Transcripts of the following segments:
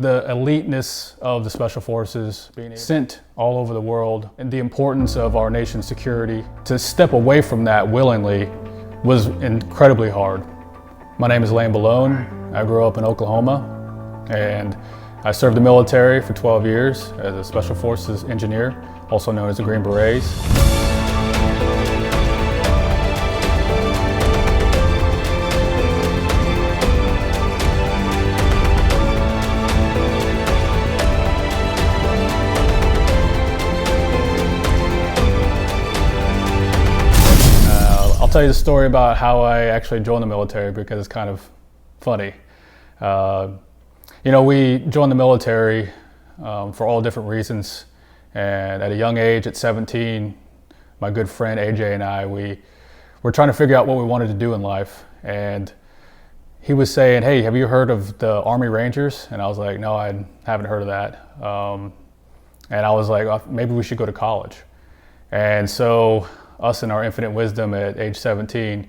The eliteness of the Special Forces being sent all over the world and the importance of our nation's security, to step away from that willingly was incredibly hard. My name is Belone. I grew up in Oklahoma, and I served the military for 12 years as a Special Forces engineer, also known as the Green Berets. I'll tell you the story about how I actually joined the military because it's kind of funny. We joined the military for all different reasons, and at a young age, at 17, my good friend AJ and I, we were trying to figure out what we wanted to do in life, and he was saying, "Hey, have you heard of the Army Rangers?" And I was like, "No, I haven't heard of that." And I was like, "Oh, maybe we should go to college." And so us in our infinite wisdom at age 17,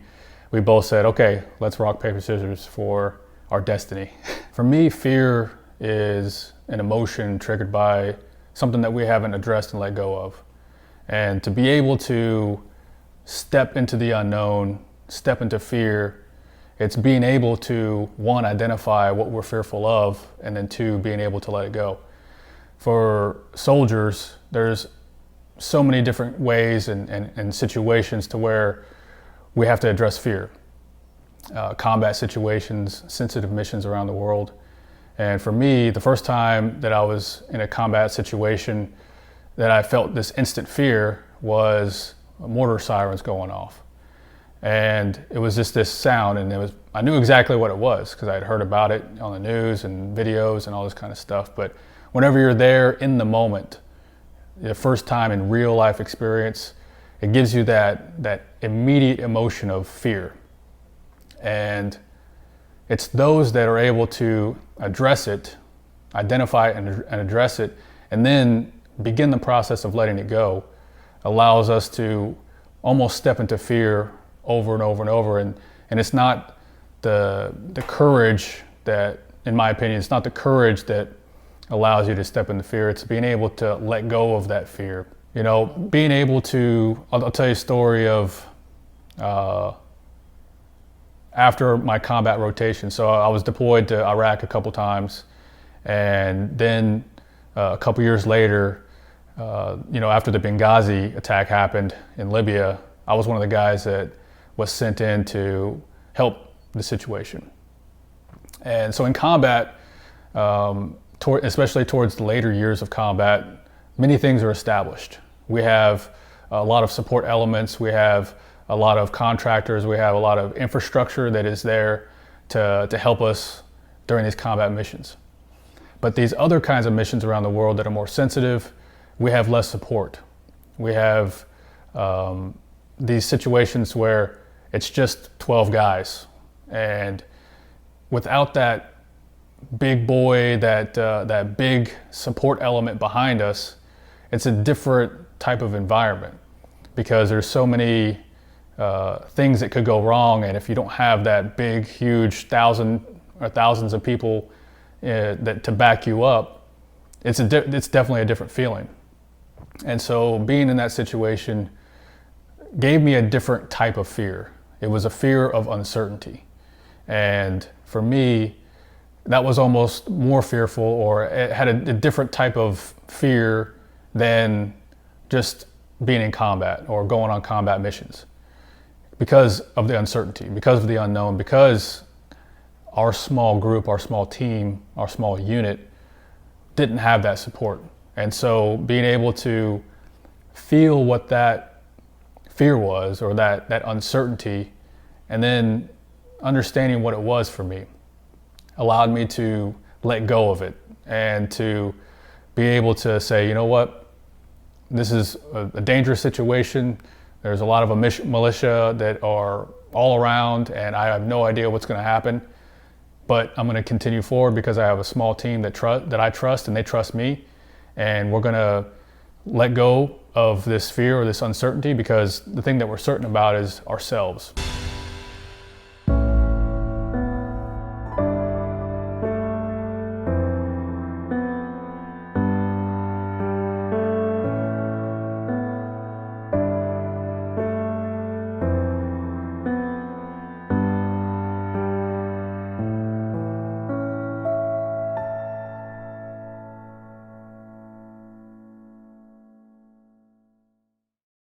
we both said, okay, let's rock, paper, scissors for our destiny. For me, fear is an emotion triggered by something that we haven't addressed and let go of. And to be able to step into the unknown, step into fear, it's being able to, one, identify what we're fearful of, and then two, being able to let it go. For soldiers, there's so many different ways and situations to where we have to address fear. Combat situations, sensitive missions around the world. And for me, the first time that I was in a combat situation that I felt this instant fear was mortar sirens going off. And it was just this sound, and I knew exactly what it was because I had heard about it on the news and videos and all this kind of stuff. But whenever you're there in the moment, the first time in real life experience, it gives you that immediate emotion of fear. And it's those that are able to address it, identify it and address it, and then begin the process of letting it go, allows us to almost step into fear over and over and over. And it's not the courage that, in my opinion, it's not the courage that allows you to step into fear. It's being able to let go of that fear. Being able to, I'll tell you a story of after my combat rotation. So I was deployed to Iraq a couple times, and then a couple years later, after the Benghazi attack happened in Libya, I was one of the guys that was sent in to help the situation. And so in combat, especially towards the later years of combat, many things are established. We have a lot of support elements, we have a lot of contractors, we have a lot of infrastructure that is there to help us during these combat missions. But these other kinds of missions around the world that are more sensitive, we have less support. We have these situations where it's just 12 guys, and without that big boy, that big support element behind us, it's a different type of environment because there's so many things that could go wrong, and if you don't have that big, huge thousands of people to back you up, it's definitely a different feeling. And so being in that situation gave me a different type of fear. It was a fear of uncertainty, and for me, that was almost more fearful, or it had a different type of fear than just being in combat or going on combat missions, because of the uncertainty, because of the unknown, because our small group, our small team, our small unit didn't have that support. And so being able to feel what that fear was, or that uncertainty, and then understanding what it was for me, allowed me to let go of it and to be able to say, you know what, this is a dangerous situation. There's a lot of militia that are all around, and I have no idea what's going to happen, but I'm going to continue forward because I have a small team that I trust, and they trust me, and we're going to let go of this fear or this uncertainty because the thing that we're certain about is ourselves.